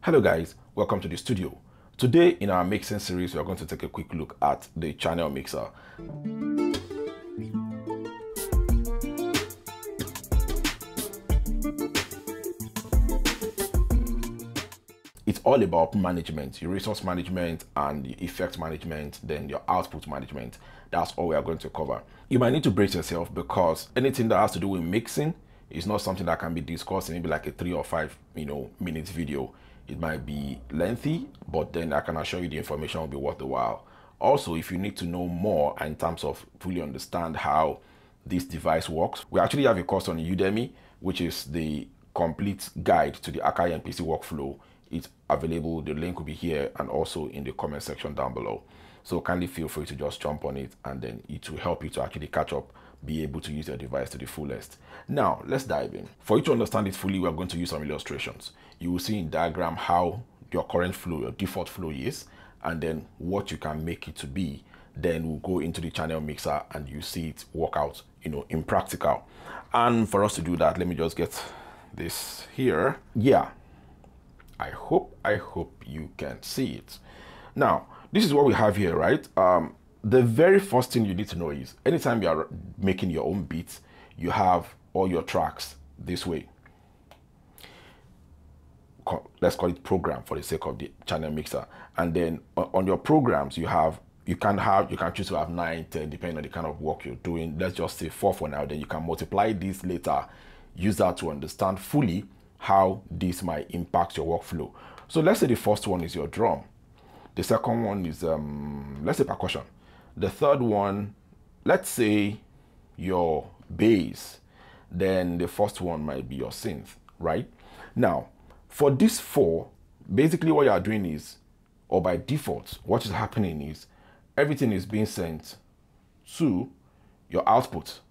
Hello guys, welcome to the studio. Today in our mixing series, we are going to take a quick look at the channel mixer. It's all about management, your resource management and the effect management, then your output management. That's all we are going to cover. You might need to brace yourself because anything that has to do with mixing is not something that can be discussed in maybe like a 3 or 5 minutes video. It might be lengthy, but then I can assure you the information will be worth the while. Also, if you need to know more in terms of fully understand how this device works, we actually have a course on Udemy, which is the complete guide to the Akai MPC workflow. It's available, the link will be here and also in the comment section down below. So kindly feel free to just jump on it, and then it will help you to actually catch up, be able to use your device to the fullest. Now, let's dive in. For you to understand it fully, we're going to use some illustrations. You will see in diagram how your current flow, your default flow is, and then what you can make it to be. Then we'll go into the channel mixer and you see it work out, in practical. And for us to do that, let me just get this here. Yeah, I hope you can see it. Now, this is what we have here, right? The very first thing you need to know is anytime you are making your own beats, you have all your tracks this way. Let's call it program for the sake of the channel mixer. And then on your programs, you can choose to have 9, 10, depending on the kind of work you're doing. Let's just say 4 for now. Then you can multiply this later, use that to understand fully how this might impact your workflow. So let's say the first one is your drum. The second one is, let's say percussion. The third one, let's say your bass. Then the first one might be your synth, right? Now, for these 4, basically what you are doing is, or by default, what is happening is everything is being sent to your output.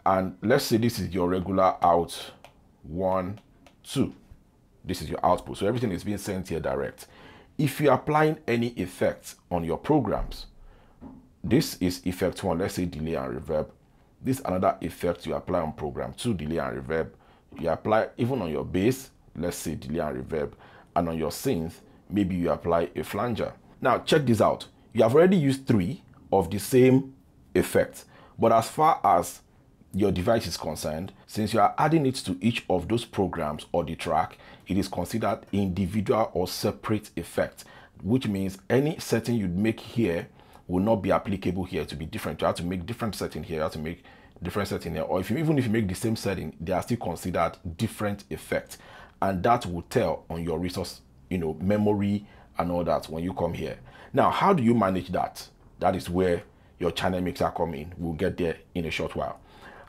And let's say this is your regular out 1, 2. This is your output. So everything is being sent here direct. If you're applying any effects on your programs, this is effect 1, let's say delay and reverb. This is another effect you apply on program 2, delay and reverb. You apply even on your bass, let's say delay and reverb. And on your synth, maybe you apply a flanger. Now check this out. You have already used 3 of the same effect. But as far as your device is concerned, since you are adding it to each of those programs or the track, it is considered individual or separate effect, which means any setting you'd make here will not be applicable here to be different. You have to make different setting here, you have to make different setting here, or even if you make the same setting, they are still considered different effects. And that will tell on your resource, memory and all that when you come here. Now, how do you manage that? That is where your channel mixer come in. We'll get there in a short while.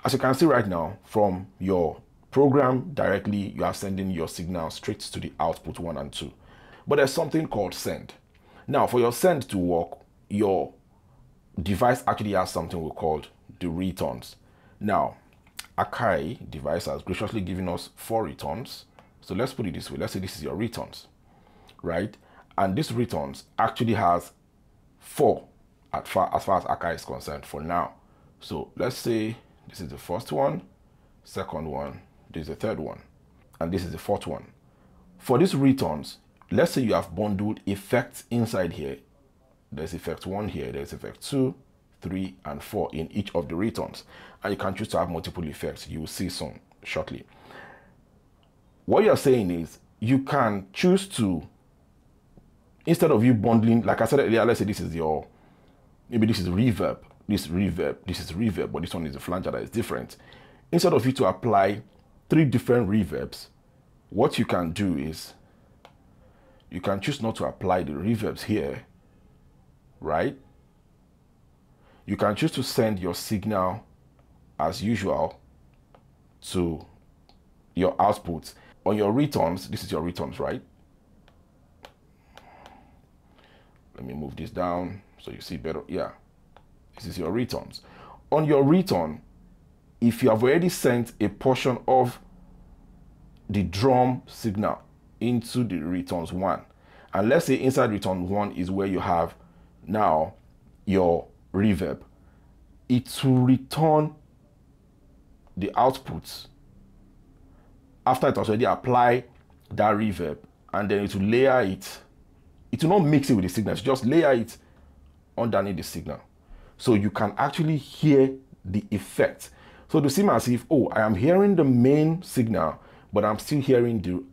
As you can see right now, from your program directly, you are sending your signal straight to the output 1 and 2. But there's something called send. Now, for your send to work, your device actually has something we called the returns. Now, Akai device has graciously given us 4 returns. So let's put it this way. Let's say this is your returns, right? And this returns actually has 4 as far as Akai is concerned for now. So let's say this is the first one, second one, this is the third one, and this is the fourth one. For these returns, let's say you have bundled effects inside here. There's effect 1 here, there's effect 2, 3, and 4 in each of the returns. And you can choose to have multiple effects. You will see some shortly. What you're saying is you can choose to, instead of you bundling, like I said earlier, let's say this is your, maybe this is reverb, this is reverb, but this one is a flanger that is different. Instead of you to apply 3 different reverbs, what you can do is you can choose not to apply the reverbs here, right? You can choose to send your signal as usual to your outputs. On your returns, this is your returns, right? Let me move this down so you see better. Yeah, this is your returns. On your return, if you have already sent a portion of the drum signal into the returns 1, and let's say inside return 1 is where you have now your reverb, it will return the outputs after it has already applied that reverb and then it will layer it. It will not mix it with the signal, just layer it underneath the signal. So you can actually hear the effect. So to seem as if, oh, I am hearing the main signal, but I'm still hearing the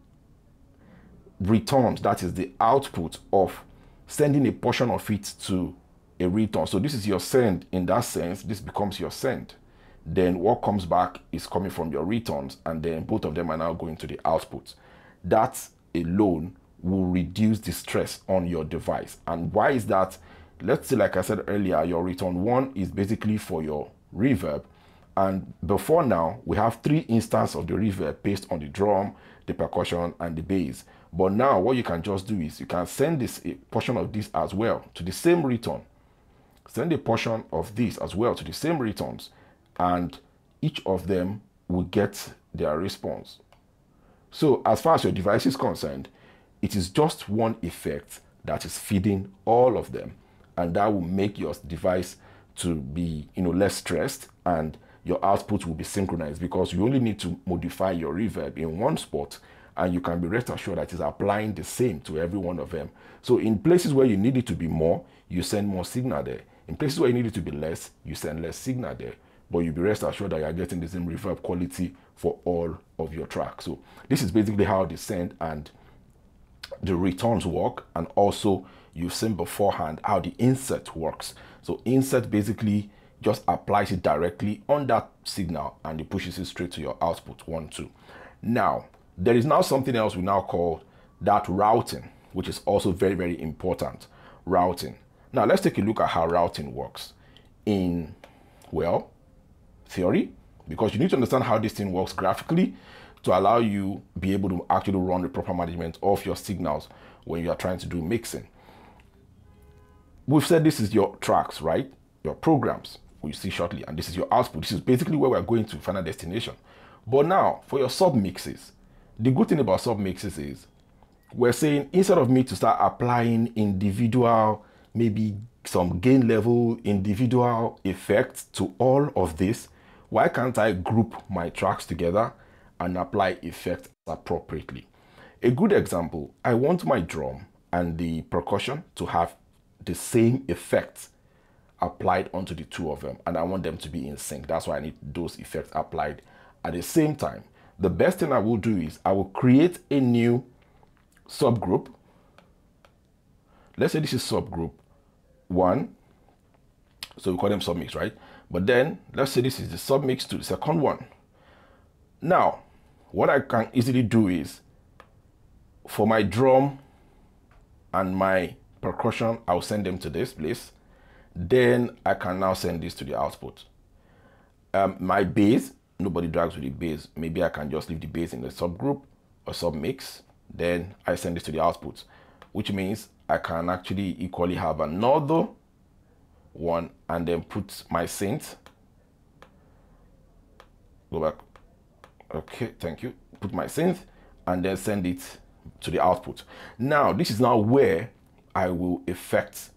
returns, that is the output of sending a portion of it to a return. So this is your send. In that sense, this becomes your send. Then what comes back is coming from your returns, and then both of them are now going to the output. That alone will reduce the stress on your device. And why is that? Let's say, like I said earlier, your return 1 is basically for your reverb, and before now we have 3 instances of the reverb based on the drum, the percussion, and the bass. But now what you can just do is you can send this a portion of this as well to the same return, send a portion of this as well to the same returns, and each of them will get their response. So as far as your device is concerned, it is just one effect that is feeding all of them, and that will make your device to be, less stressed, and your output will be synchronized, because you only need to modify your reverb in one spot, and you can be rest assured that it's applying the same to every one of them. So in places where you need it to be more, you send more signal there. In places where you need it to be less, you send less signal there. But you'll be rest assured that you're getting the same reverb quality for all of your tracks. So this is basically how the send and the returns work, and also you've seen beforehand how the insert works. So insert basically just applies it directly on that signal, and it pushes it straight to your output 1, 2. Now there is now something else we now call that routing, which is also very, very important. Routing. Now let's take a look at how routing works in, well, theory, because you need to understand how this thing works graphically to allow you be able to actually run the proper management of your signals when you are trying to do mixing. We've said this is your tracks, right? Your programs, we'll see shortly, and this is your output. This is basically where we're going to final destination. But now for your submixes, the good thing about submixes is we're saying, instead of me to start applying individual, maybe some gain level, individual effects to all of this, why can't I group my tracks together and apply effects appropriately? A good example, I want my drum and the percussion to have the same effects applied onto the two of them, and I want them to be in sync. That's why I need those effects applied at the same time. The best thing I will do is I will create a new subgroup. Let's say this is subgroup 1. So we call them submix, right? But then let's say this is the submix to the second one. Now, what I can easily do is for my drum and my percussion, I'll send them to this place. Then I can now send this to the output. My bass, nobody drags with the bass. Maybe I can just leave the bass in the subgroup or submix. Then I send this to the output, which means I can actually equally have another one and then put my synth. Go back. Okay, thank you. Put my synth and then send it to the output. Now, this is now where I will affect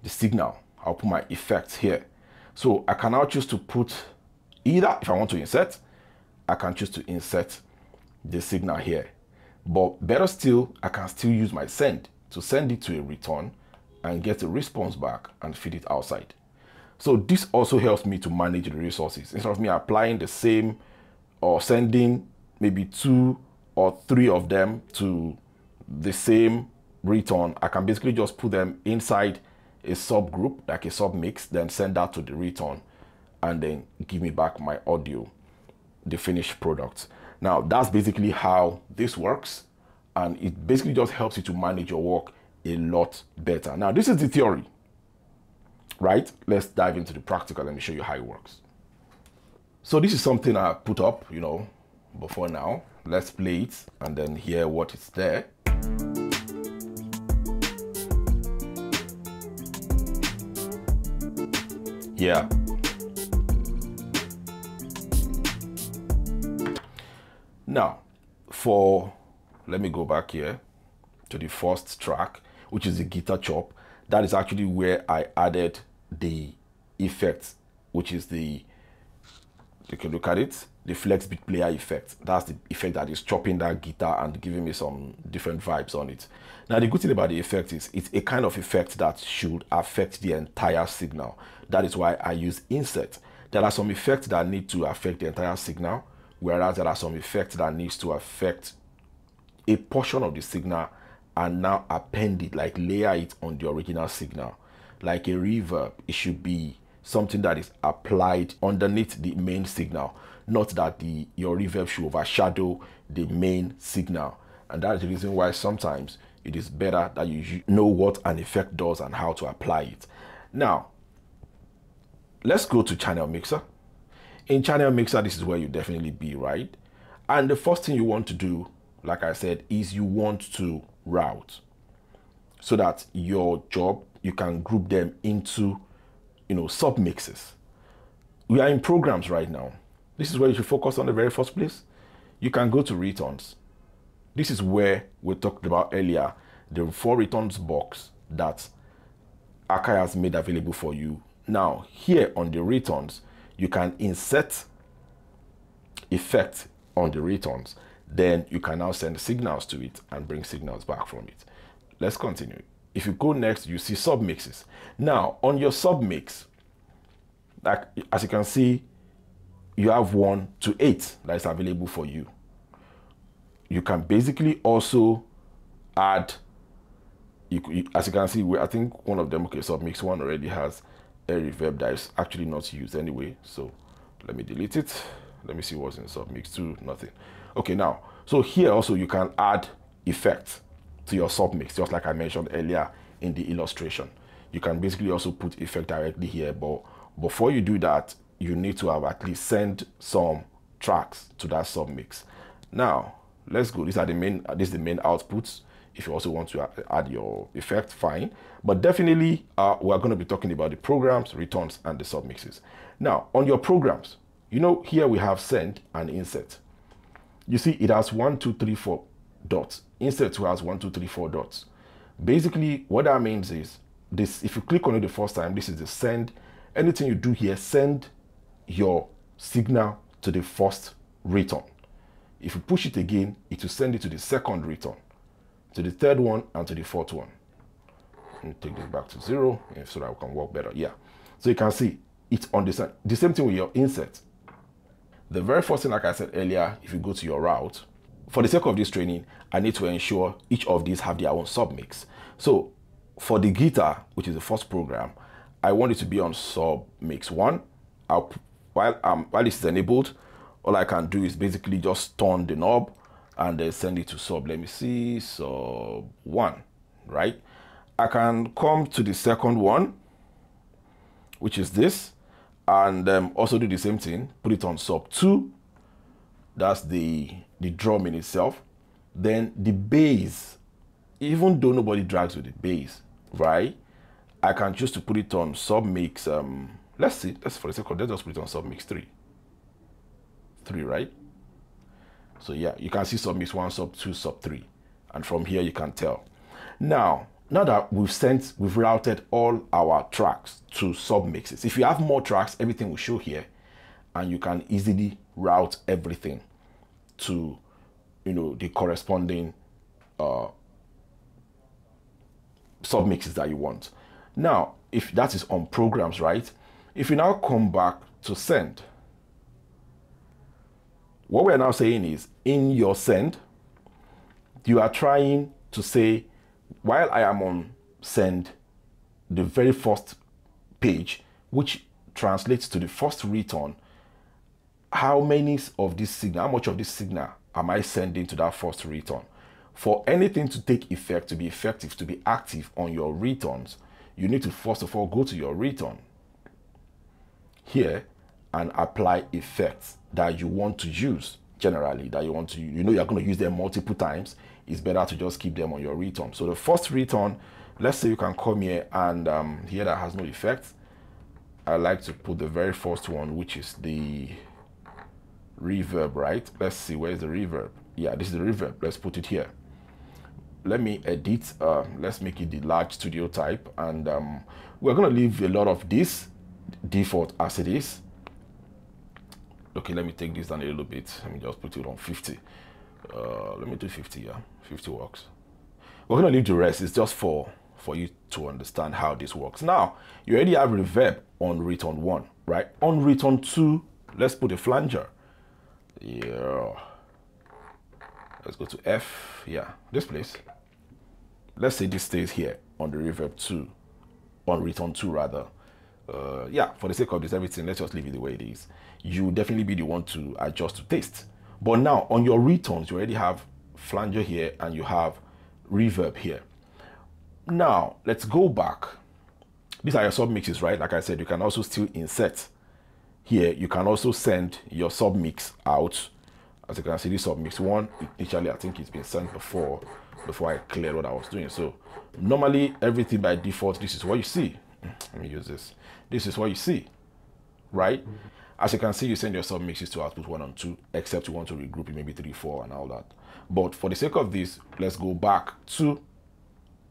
the signal. I'll put my effects here. So I can now choose to put either, if I want to insert, I can choose to insert the signal here. But better still, I can still use my send to send it to a return and get a response back and feed it outside. So this also helps me to manage the resources. Instead of me applying the same or sending maybe 2 or 3 of them to the same return, I can basically just put them inside a subgroup, like a submix, then send that to the return and then give me back my audio, the finished product. Now that's basically how this works, and it basically just helps you to manage your work a lot better. Now this is the theory, right? Let's dive into the practical. Let me show you how it works. So this is something I put up, before now. Let's play it and then hear what is there. Yeah. Now, let me go back here to the first track, which is the guitar chop. That is actually where I added the effects, which is you can look at it. the flex beat player effect. That's the effect that is chopping that guitar and giving me some different vibes on it. Now, the good thing about the effect is it's a kind of effect that should affect the entire signal. That is why I use insert. There are some effects that need to affect the entire signal, whereas there are some effects that needs to affect a portion of the signal and now append it, like layer it on the original signal. Like a reverb, it should be something that is applied underneath the main signal, not that your reverb should overshadow the main signal. And that's the reason why sometimes it is better that you know what an effect does and how to apply it. Now, let's go to channel mixer. In channel mixer, this is where you definitely be, right? And the first thing you want to do, like I said, is you want to route so that your job, you can group them into, submixes. We are in programs right now. This is where you should focus on the very first place. You can go to returns. This is where we talked about earlier, the 4 returns box that Akai has made available for you. Now, here on the returns, you can insert effect on the returns. Then you can now send signals to it and bring signals back from it. Let's continue. If you go next, you see submixes. Now, on your submix, like as you can see, you have 1 to 8 that is available for you. You can basically also add, as you can see, I think one of them, okay, submix 1 already has a reverb that is actually not used anyway. So let me delete it. Let me see what's in submix 2, nothing. Okay, now, so here also you can add effects to your submix, just like I mentioned earlier in the illustration. You can basically also put effect directly here, but before you do that, you need to have at least send some tracks to that submix. Now, let's go. This is the main outputs. If you also want to add your effect, fine. But definitely, we're going to be talking about the programs, returns, and the submixes. Now, on your programs, here we have send and insert. You see, it has 1, 2, 3, 4 dots. Insert 2 has 1, 2, 3, 4 dots. Basically, what that means is this: if you click on it the first time, this is the send. Anything you do here, send your signal to the first return. If you push it again, it will send it to the second return, to the third one, and to the fourth one. Let me take this back to 0 so that we can work better. Yeah. So you can see it's on the side. The same thing with your insert. The very first thing, like I said earlier, if you go to your route, for the sake of this training, I need to ensure each of these have their own submix. So for the guitar, which is the first program, I want it to be on submix 1. While this is enabled, all I can do is basically just turn the knob and then send it to sub. Let me see, sub 1, right? I can come to the second one, which is this, and also do the same thing, put it on sub 2. That's the drum in itself. Then the bass, even though nobody drags with the bass, right? I can choose to put it on submix. Let's see. Let's for the sake of let's just put it on submix 3. 3, right? So yeah, you can see submix 1, sub 2, sub 3, and from here you can tell. Now that we've routed all our tracks to submixes. If you have more tracks, everything will show here, and you can easily route everything to, the corresponding submixes that you want. Now, if that is on programs, right? If you now come back to send, what we're now saying is in your send, you are trying to say, while I am on send, the very first page, which translates to the first return, how much of this signal am I sending to that first return? For anything to take effect, to be effective, to be active on your returns, you need to first of all go to your return here and apply effects that you want to use generally, that you want to, you're going to use them multiple times. It's better to just keep them on your return. So the first return, let's say you can come here and here that has no effect. I like to put the very first one, which is the reverb, right? Let's see, where's the reverb? Yeah, this is the reverb. Let's put it here. Let me edit. Let's make it the large studio type, and we're going to leave a lot of this default as it is. Okay, let me take this down a little bit. Let me just put it on 50. Let me do 50, yeah. 50 works. We're gonna leave the rest. It's just for you to understand how this works. Now, you already have reverb on return 1, right? On return 2, let's put a flanger. Yeah. Let's go to F. Yeah, this place. Let's say this stays here on the reverb 2, on return 2 rather. Yeah, for the sake of this, everything, let's just leave it the way it is. You definitely be the one to adjust to taste. But now on your returns, you already have flanger here and you have reverb here. Now let's go back. These are your submixes, right? Like I said, you can also still insert here. You can also send your submix out. As you can see, this submix 1, initially I think it's been sent before I cleared what I was doing. So normally everything by default, this is what you see. Let me use this. This is what you see, right? As you can see, you send your submixes to output 1 and 2, except you want to regroup it, maybe 3, 4 and all that. But for the sake of this, let's go back to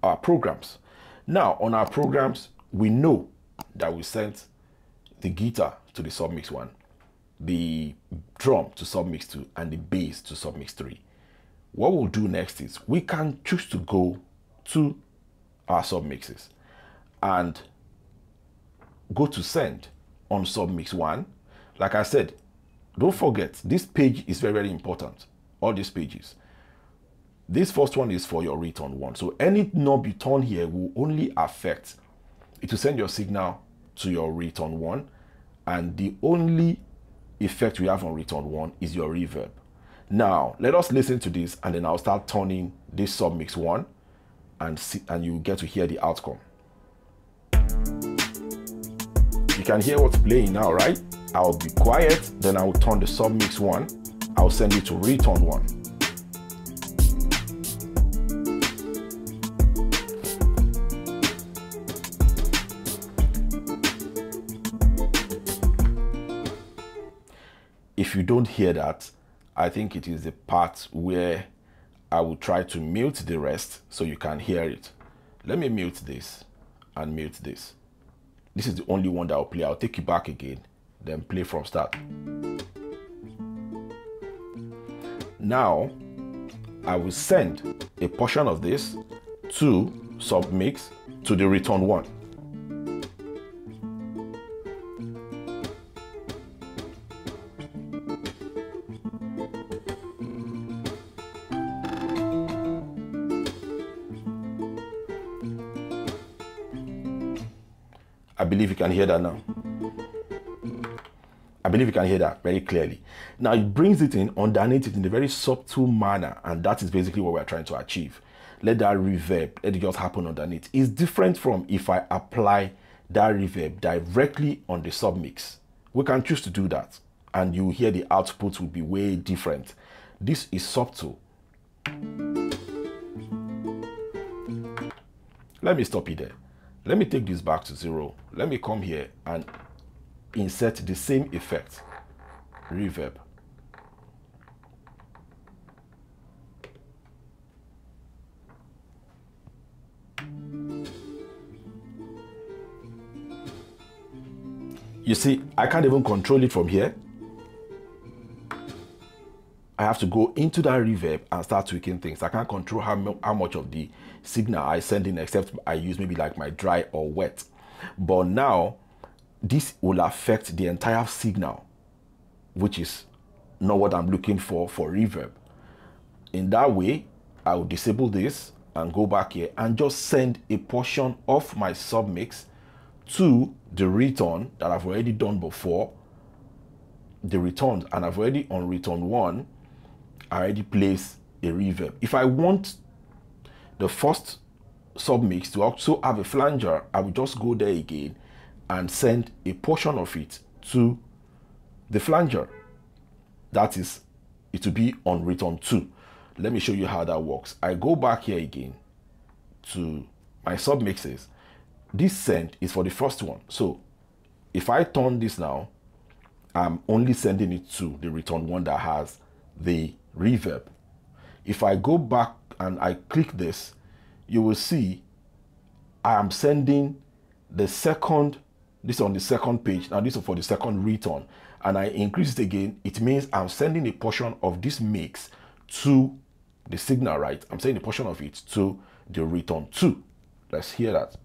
our programs. Now on our programs, we know that we sent the guitar to the submix 1, the drum to submix 2, and the bass to submix 3. What we'll do next is we can choose to go to our submixes and go to send on submix 1. Like I said, don't forget, this page is very, very important. All these pages. This first one is for your return 1. So any knob you turn here will only affect, it will send your signal to your return 1. And the only effect we have on return 1 is your reverb. Now, let us listen to this and then I'll start turning this submix 1 and you get to hear the outcome. You can hear what's playing now, right? I'll be quiet, then I'll turn the submix 1. I'll send it to return 1. If you don't hear that, I think it is the part where I will try to mute the rest so you can hear it. Let me mute this and mute this. This is the only one that I'll play. I'll take it back again, then play from start. Now, I will send a portion of this to submix to the return 1. I believe you can hear that now. I believe you can hear that very clearly. Now it brings it in underneath it in a very subtle manner, and that is basically what we're trying to achieve. Let that reverb, let it just happen underneath. It's different from if I apply that reverb directly on the submix. We can choose to do that, and you hear the output will be way different. This is subtle. Let me stop it there. Let me take this back to 0. Let me come here and insert the same effect, reverb. You see, I can't even control it from here. I have to go into that reverb and start tweaking things. I can't control how much of the signal I send in, except I use maybe like my dry or wet. But now this will affect the entire signal, which is not what I'm looking for reverb. In that way, I will disable this and go back here and just send a portion of my submix to the return that I've already done before, the return, and I've already on return 1, I already place a reverb. If I want the first submix to also have a flanger, I will just go there again and send a portion of it to the flanger. That is, it will be on return 2. Let me show you how that works. I go back here again to my submixes. This send is for the first one. So if I turn this now, I'm only sending it to the return 1 that has the reverb. If I go back and I click this, you will see I am sending the second, this on the second page. Now this is for the second return. and I increase it again, it means I'm sending a portion of this mix to the signal, right? I'm sending a portion of it to the return to. Let's hear that.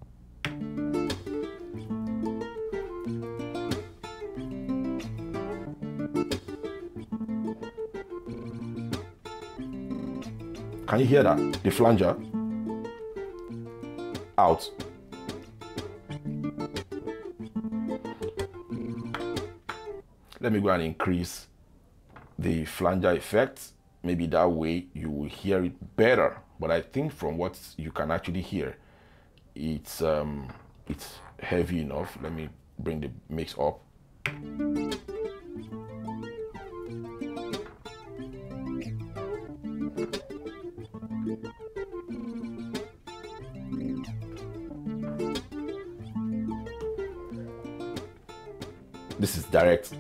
Can you hear that? The flanger out. Let me go and increase the flanger effect. Maybe that way you will hear it better. But I think from what you can actually hear, it's heavy enough. Let me bring the mix up. This is direct.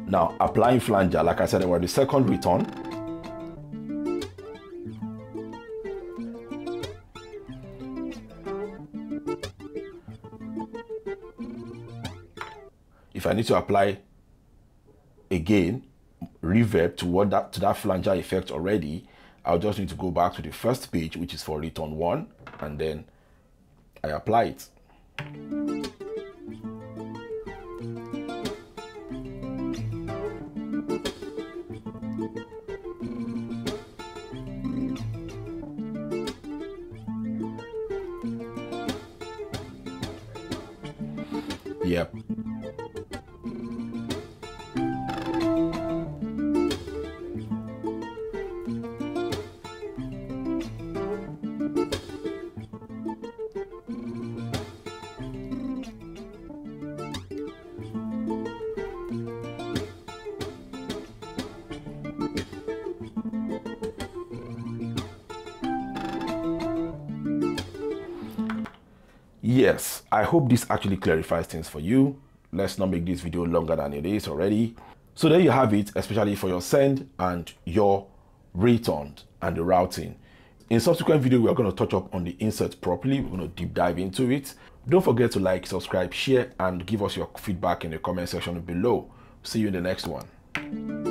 Now applying flanger, like I said, we're the second return. If I need to apply again reverb to that flanger effect already, I'll just need to go back to the first page, which is for return 1, and then I apply it. Yep. Yes, I hope this actually clarifies things for you. Let's not make this video longer than it is already. So there you have it, especially for your send and your return and the routing. In subsequent video, we are going to touch up on the insert properly. We're going to deep dive into it. Don't forget to like, subscribe, share, and give us your feedback in the comment section below. See you in the next one.